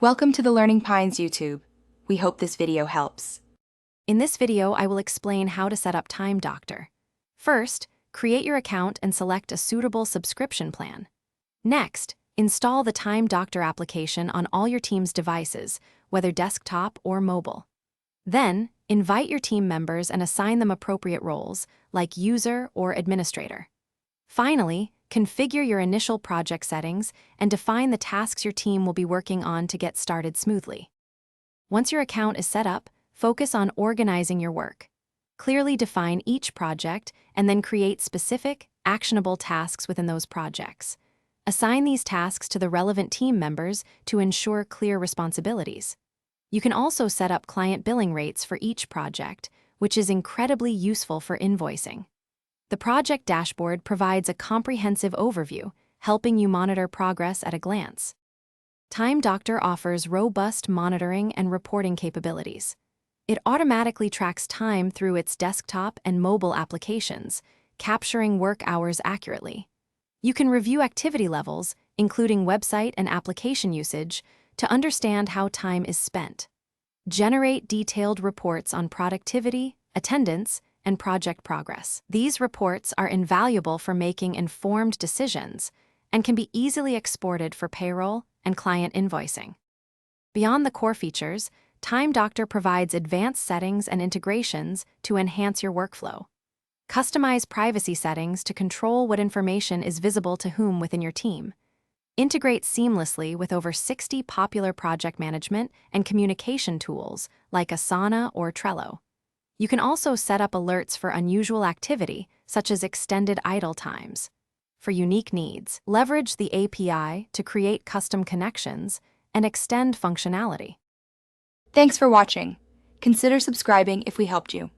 Welcome to the Learning Pines YouTube. We hope this video helps. In this video, I will explain how to set up Time Doctor. First, create your account and select a suitable subscription plan. Next, install the Time Doctor application on all your team's devices, whether desktop or mobile. Then, invite your team members and assign them appropriate roles, like user or administrator. Finally, configure your initial project settings and define the tasks your team will be working on to get started smoothly. Once your account is set up, focus on organizing your work. Clearly define each project and then create specific, actionable tasks within those projects. Assign these tasks to the relevant team members to ensure clear responsibilities. You can also set up client billing rates for each project, which is incredibly useful for invoicing. The project dashboard provides a comprehensive overview, helping you monitor progress at a glance. Time Doctor offers robust monitoring and reporting capabilities. It automatically tracks time through its desktop and mobile applications, capturing work hours accurately. You can review activity levels, including website and application usage, to understand how time is spent. Generate detailed reports on productivity, attendance, and project progress. These reports are invaluable for making informed decisions and can be easily exported for payroll and client invoicing. Beyond the core features, Time Doctor provides advanced settings and integrations to enhance your workflow. Customize privacy settings to control what information is visible to whom within your team. Integrate seamlessly with over 60 popular project management and communication tools like Asana or Trello. You can also set up alerts for unusual activity, such as extended idle times. For unique needs, leverage the API to create custom connections and extend functionality. Thanks for watching. Consider subscribing if we helped you.